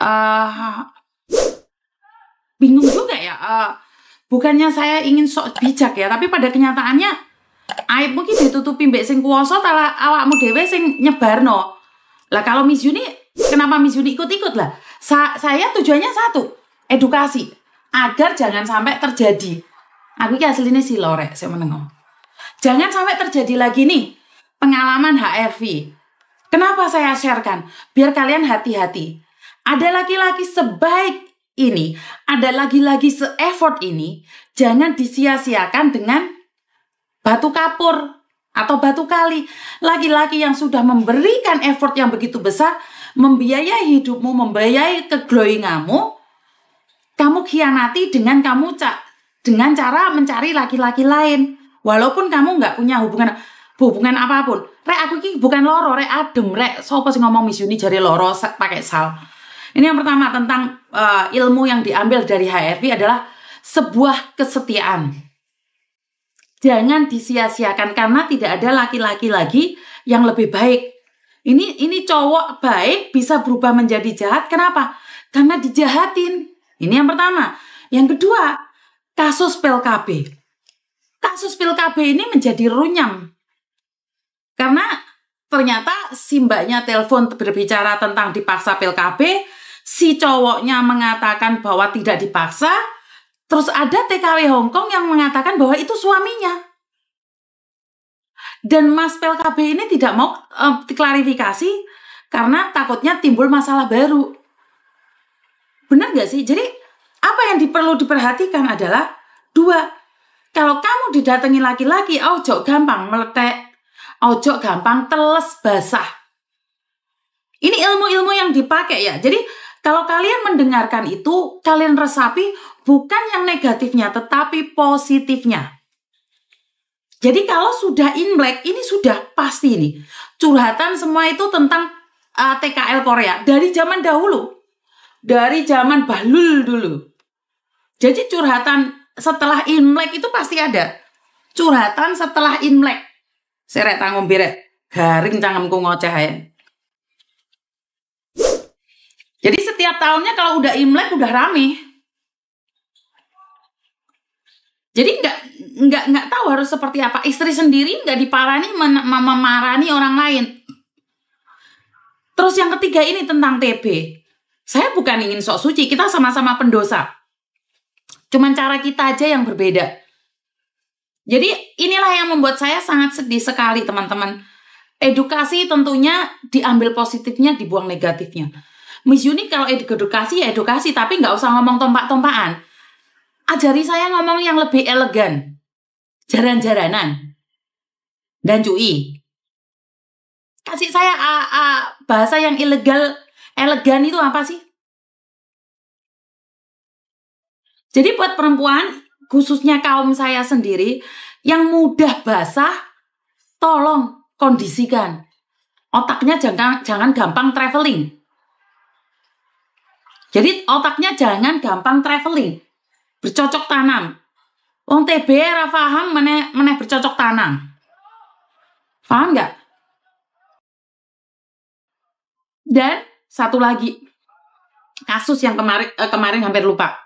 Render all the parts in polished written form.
Eh, bingung juga ya. Bukannya saya ingin sok bijak ya, tapi pada kenyataannya aib mungkin ditutupi mbek sing kuwasa tala awakmu dhewe sing nyebarno. Lah kalau Miss Yuni, kenapa Miss Yuni ikut-ikut lah? Saya tujuannya satu, edukasi agar jangan sampai terjadi. Aku ki aslinya si lorek saya menengok. Jangan sampai terjadi lagi nih pengalaman HRV. Kenapa saya sharekan? Biar kalian hati-hati. Ada laki-laki sebaik ini, ada laki-laki se-effort ini, jangan disia-siakan dengan batu kapur atau batu kali. Laki-laki yang sudah memberikan effort yang begitu besar, membiayai hidupmu, membiayai keglowinganmu, kamu khianati dengan dengan cara mencari laki-laki lain. Walaupun kamu nggak punya hubungan apapun. Rek aku ini bukan loro, rek adem, rek sopo sing ngomong Miss Yuni jari loro pakai sal. Ini yang pertama tentang ilmu yang diambil dari HRV adalah sebuah kesetiaan. Jangan disia-siakan karena tidak ada laki-laki lagi yang lebih baik. Ini cowok baik bisa berubah menjadi jahat. Kenapa? Karena dijahatin. Ini yang pertama. Yang kedua, kasus PIL-KB. Kasus PIL-KB ini menjadi runyam. Karena ternyata si mbaknya telepon berbicara tentang dipaksa PIL-KB, si cowoknya mengatakan bahwa tidak dipaksa, terus ada TKW Hongkong yang mengatakan bahwa itu suaminya. Dan Mas PIL-KB ini tidak mau diklarifikasi karena takutnya timbul masalah baru. Benar nggak sih? Jadi apa yang perlu diperhatikan adalah dua, kalau kamu didatangi laki-laki, ojo gampang meletek, ojo gampang teles basah. Ini ilmu-ilmu yang dipakai ya. Jadi kalau kalian mendengarkan itu, kalian resapi bukan yang negatifnya, tetapi positifnya. Jadi kalau sudah in black, ini sudah pasti nih. Curhatan semua itu tentang TKL Korea. Dari zaman dahulu. Dari zaman Bahlul dulu. Jadi curhatan setelah in black itu pasti ada. Curhatan setelah in black. Serek tanggung birek. Garing cangemku ngoceh ya. Jadi setiap tahunnya kalau udah Imlek udah rame. Jadi nggak tahu harus seperti apa. Istri sendiri nggak diparani memarani orang lain. Terus yang ketiga ini tentang TB. Saya bukan ingin sok suci, kita sama-sama pendosa. Cuman cara kita aja yang berbeda. Jadi inilah yang membuat saya sangat sedih sekali teman-teman. Edukasi tentunya diambil positifnya, dibuang negatifnya. Miss Yuni kalau edukasi ya edukasi, tapi nggak usah ngomong tompak-tompakan. Ajari saya ngomong yang lebih elegan. Jaran-jaranan. Dan cuy. Kasih saya bahasa yang elegan itu apa sih? Jadi buat perempuan, khususnya kaum saya sendiri, yang mudah basah, tolong kondisikan. Otaknya jangan gampang traveling. Jadi otaknya jangan gampang traveling. Bercocok tanam. Wong TB ra paham meneh bercocok tanam. Paham nggak? Dan satu lagi. Kasus yang kemarin hampir lupa.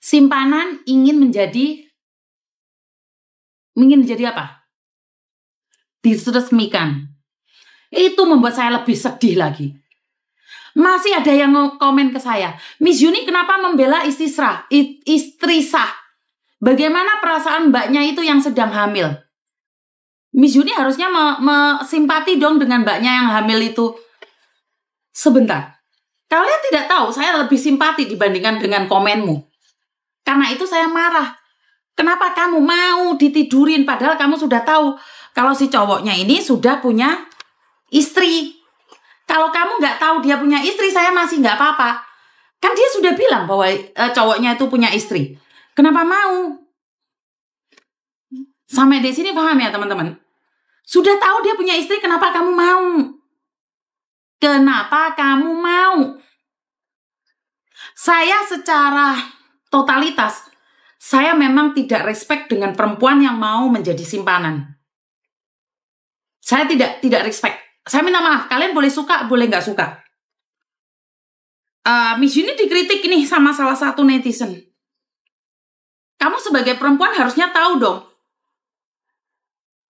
Simpanan ingin menjadi apa? Diresmikan. Itu membuat saya lebih sedih lagi. Masih ada yang komen ke saya, Miss Yuni kenapa membela istri sah? Bagaimana perasaan mbaknya itu yang sedang hamil? Miss Yuni harusnya simpati dong dengan mbaknya yang hamil itu. Sebentar, kalian tidak tahu saya lebih simpati dibandingkan dengan komenmu. Karena itu saya marah. Kenapa kamu mau ditidurin padahal kamu sudah tahu kalau si cowoknya ini sudah punya istri. Kalau kamu nggak tahu dia punya istri, saya masih nggak apa-apa. Kan dia sudah bilang bahwa cowoknya itu punya istri. Kenapa mau? Sampai di sini paham ya teman-teman? Sudah tahu dia punya istri, kenapa kamu mau? Kenapa kamu mau? Saya secara totalitas, saya memang tidak respect dengan perempuan yang mau menjadi simpanan. Saya tidak respect. Saya minta maaf, kalian boleh suka, boleh nggak suka. Miss Yuni dikritik nih sama salah satu netizen. Kamu sebagai perempuan harusnya tahu dong,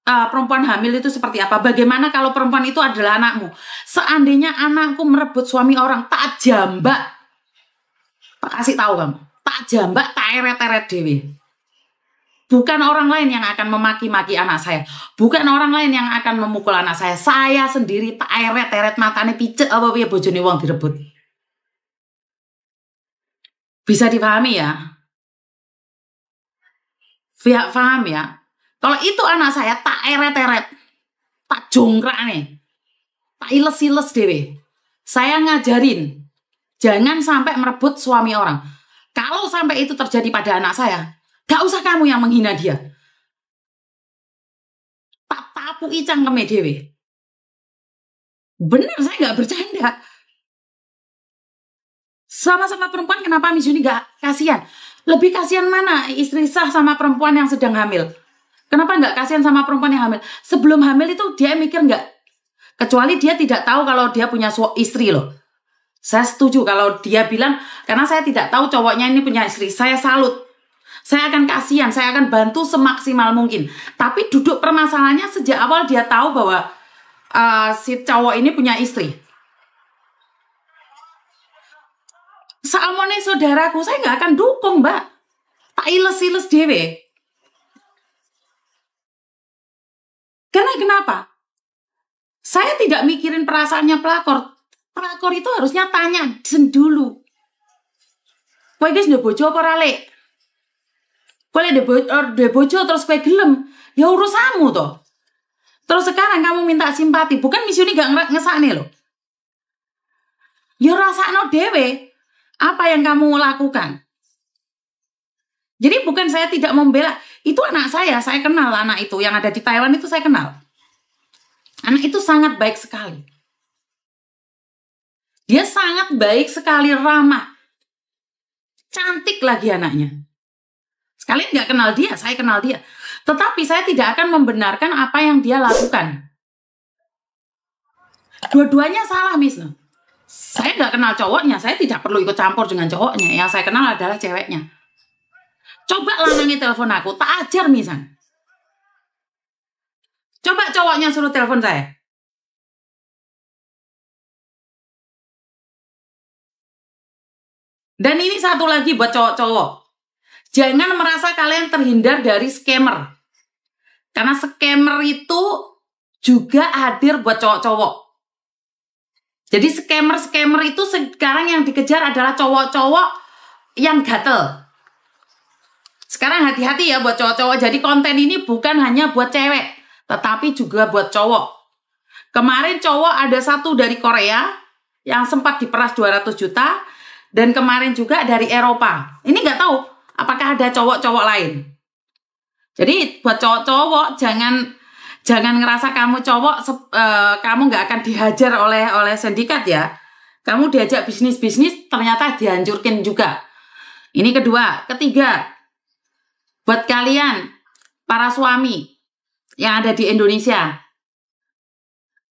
perempuan hamil itu seperti apa. Bagaimana kalau perempuan itu adalah anakmu? Seandainya anakku merebut suami orang, tak jambak. Tak kasih tahu kamu. Tak jambak, tak eret-eret dewi. Bukan orang lain yang akan memaki-maki anak saya. Bukan orang lain yang akan memukul anak saya. Saya sendiri tak eret-eret matane picek apa piye bojone wong direbut. Bisa dipahami ya? Paham ya? Kalau itu anak saya tak eret-eret, tak jongkrak nih, tak iles-iles dewe. Saya ngajarin, jangan sampai merebut suami orang. Kalau sampai itu terjadi pada anak saya, gak usah kamu yang menghina dia. Tak tapui cangkeme dewe. Bener, saya gak bercanda. Sama-sama perempuan, kenapa Miss Yuni gak kasihan? Lebih kasihan mana istri sah sama perempuan yang sedang hamil? Kenapa nggak kasihan sama perempuan yang hamil? Sebelum hamil itu dia mikir nggak? Kecuali dia tidak tahu kalau dia punya istri loh. Saya setuju kalau dia bilang, karena saya tidak tahu cowoknya ini punya istri. Saya salut. Saya akan kasihan, saya akan bantu semaksimal mungkin. Tapi duduk permasalahannya sejak awal dia tahu bahwa si cowok ini punya istri. Saamone saudaraku, saya nggak akan dukung, Mbak. Tak iles-iles dewe. Karena kenapa? Saya tidak mikirin perasaannya pelakor. Pelakor itu harusnya tanya dulu. Kowe guys ndek bojo apa ora, Lek? Kowe ndek bojo terus kowe gelem, ya urusanmu toh. Terus sekarang kamu minta simpati, bukan Miss Yuni gak ngesakne loh. Ya rasakno dewe apa yang kamu lakukan. Jadi bukan saya tidak membela, itu anak saya kenal anak itu yang ada di Taiwan itu saya kenal. Anak itu sangat baik sekali. Dia sangat baik sekali, ramah. Cantik lagi anaknya. Sekalian nggak kenal dia, saya kenal dia. Tetapi saya tidak akan membenarkan apa yang dia lakukan. Dua-duanya salah, Miss. Saya nggak kenal cowoknya, saya tidak perlu ikut campur dengan cowoknya. Yang saya kenal adalah ceweknya. Coba lanangi telepon aku, tak ajar misan. Coba cowoknya suruh telepon saya. Dan ini satu lagi buat cowok-cowok. Jangan merasa kalian terhindar dari scammer. Karena scammer itu juga hadir buat cowok-cowok. Jadi scammer itu sekarang yang dikejar adalah cowok-cowok yang gatel. Sekarang hati-hati ya buat cowok-cowok. Jadi konten ini bukan hanya buat cewek, tetapi juga buat cowok. Kemarin cowok ada satu dari Korea yang sempat diperas 200 juta. Dan kemarin juga dari Eropa. Ini nggak tahu apakah ada cowok-cowok lain. Jadi buat cowok-cowok jangan ngerasa kamu cowok kamu nggak akan dihajar oleh sindikat ya. Kamu diajak bisnis-bisnis ternyata dihancurkan juga. Ini kedua. Ketiga, buat kalian para suami yang ada di Indonesia,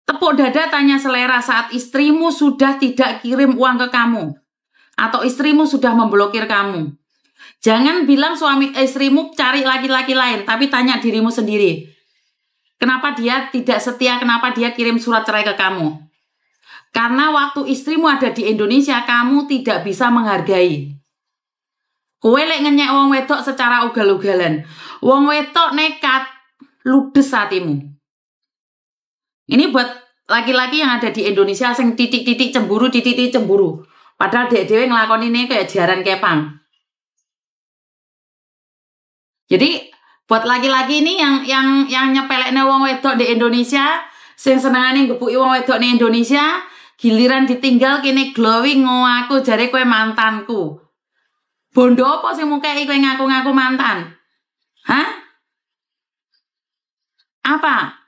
tepuk dada tanya selera saat istrimu sudah tidak kirim uang ke kamu atau istrimu sudah memblokir kamu. Jangan bilang istrimu cari laki-laki lain, tapi tanya dirimu sendiri. Kenapa dia tidak setia, kenapa dia kirim surat cerai ke kamu? Karena waktu istrimu ada di Indonesia, kamu tidak bisa menghargai. Kowe lek ngenyek wong wedok secara ugal-ugalan. Wong wedok nekat, ludes hatimu. Ini buat laki-laki yang ada di Indonesia sing titik-titik cemburu. Padahal dek-dewe ngelakoni ini kayak jaran kepang. Jadi buat laki-laki ini yang nyepelekne wong wedok di Indonesia, sing senengane ngebuki wong wedok di Indonesia, giliran ditinggal kene glowing ngaku jare kowe mantanku. Bondo apa sing mukei kowe ngaku-ngaku mantan? Hah? Apa?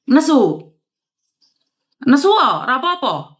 Nesu ora apa-apa.